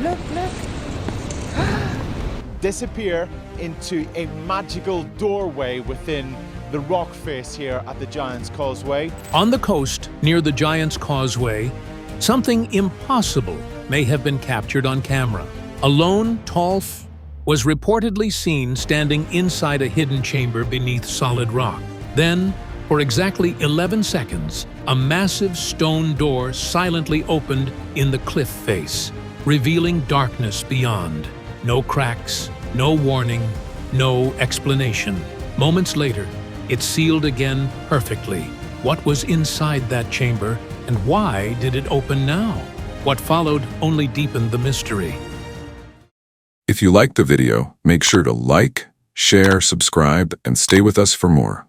look, look. Disappear into a magical doorway within the rock face here at the Giant's Causeway. On the coast, near the Giant's Causeway, something impossible may have been captured on camera. A lone, tall was reportedly seen standing inside a hidden chamber beneath solid rock. Then, for exactly 11 seconds, a massive stone door silently opened in the cliff face, revealing darkness beyond. No cracks, no warning, no explanation. Moments later, it sealed again perfectly. What was inside that chamber, and why did it open now? What followed only deepened the mystery. If you liked the video, make sure to like, share, subscribe, and stay with us for more.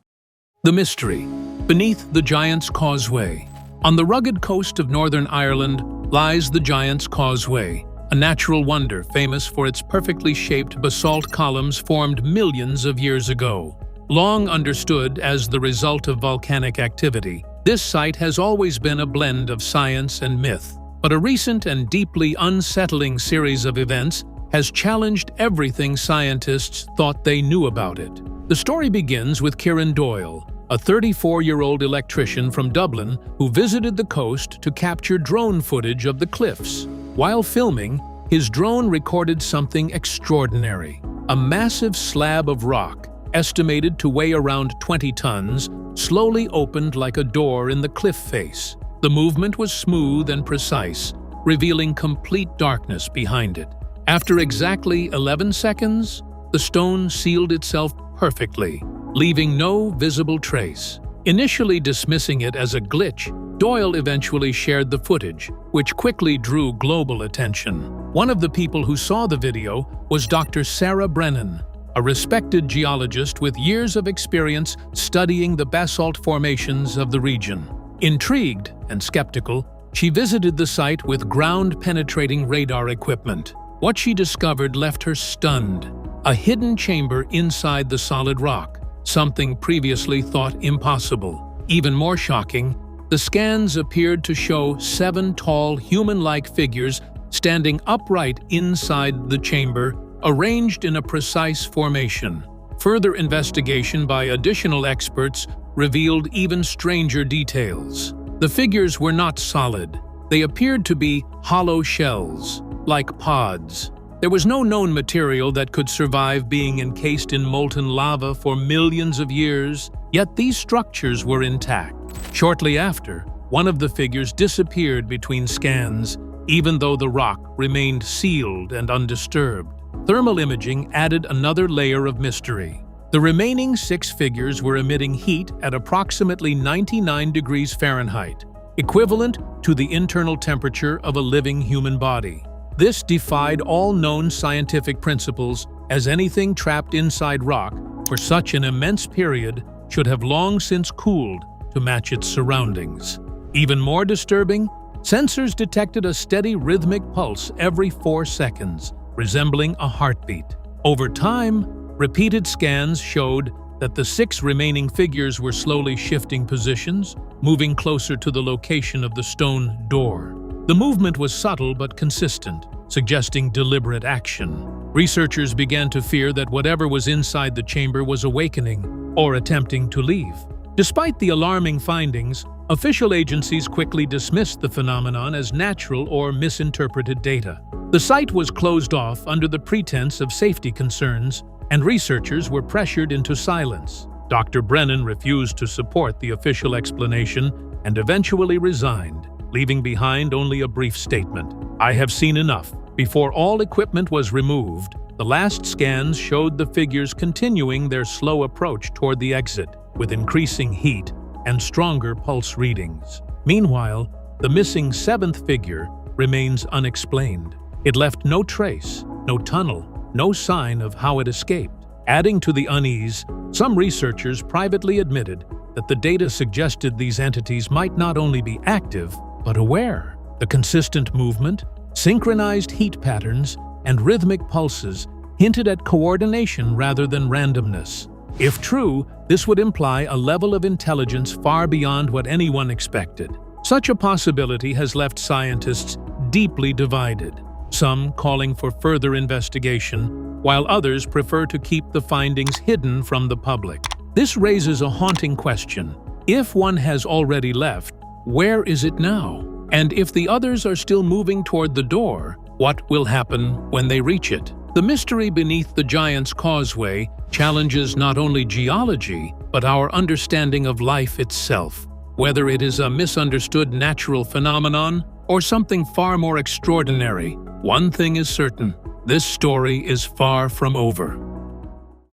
The mystery. Beneath the Giant's Causeway. On the rugged coast of Northern Ireland lies the Giant's Causeway, a natural wonder famous for its perfectly shaped basalt columns formed millions of years ago. Long understood as the result of volcanic activity, this site has always been a blend of science and myth. But a recent and deeply unsettling series of events has challenged everything scientists thought they knew about it. The story begins with Kieran Doyle, a 34-year-old electrician from Dublin who visited the coast to capture drone footage of the cliffs. While filming, his drone recorded something extraordinary. A massive slab of rock, estimated to weigh around 20 tons, slowly opened like a door in the cliff face. The movement was smooth and precise, revealing complete darkness behind it. After exactly 11 seconds, the stone sealed itself perfectly, leaving no visible trace. Initially dismissing it as a glitch, Doyle eventually shared the footage, which quickly drew global attention. One of the people who saw the video was Dr. Sarah Brennan, a respected geologist with years of experience studying the basalt formations of the region. Intrigued and skeptical, she visited the site with ground-penetrating radar equipment. What she discovered left her stunned. A hidden chamber inside the solid rock, something previously thought impossible. Even more shocking, the scans appeared to show 7 tall, human-like figures standing upright inside the chamber, arranged in a precise formation. Further investigation by additional experts revealed even stranger details. The figures were not solid. They appeared to be hollow shells, like pods. There was no known material that could survive being encased in molten lava for millions of years, yet these structures were intact. Shortly after, one of the figures disappeared between scans, even though the rock remained sealed and undisturbed. Thermal imaging added another layer of mystery. The remaining 6 figures were emitting heat at approximately 99 degrees Fahrenheit, equivalent to the internal temperature of a living human body. This defied all known scientific principles, as anything trapped inside rock for such an immense period should have long since cooled to match its surroundings. Even more disturbing, sensors detected a steady rhythmic pulse every 4 seconds, resembling a heartbeat. Over time, repeated scans showed that the 6 remaining figures were slowly shifting positions, moving closer to the location of the stone door. The movement was subtle but consistent, suggesting deliberate action. Researchers began to fear that whatever was inside the chamber was awakening or attempting to leave. Despite the alarming findings, official agencies quickly dismissed the phenomenon as natural or misinterpreted data. The site was closed off under the pretense of safety concerns, and researchers were pressured into silence. Dr. Brennan refused to support the official explanation and eventually resigned, leaving behind only a brief statement. "I have seen enough." Before all equipment was removed, the last scans showed the figures continuing their slow approach toward the exit, with increasing heat and stronger pulse readings. Meanwhile, the missing 7th figure remains unexplained. It left no trace, no tunnel, no sign of how it escaped. Adding to the unease, some researchers privately admitted that the data suggested these entities might not only be active, but aware. The consistent movement, synchronized heat patterns, and rhythmic pulses hinted at coordination rather than randomness. If true, this would imply a level of intelligence far beyond what anyone expected. Such a possibility has left scientists deeply divided. some calling for further investigation, while others prefer to keep the findings hidden from the public. This raises a haunting question. If one has already left, where is it now? And if the others are still moving toward the door, what will happen when they reach it? The mystery beneath the Giant's Causeway challenges not only geology, but our understanding of life itself. Whether it is a misunderstood natural phenomenon or something far more extraordinary, one thing is certain: this story is far from over.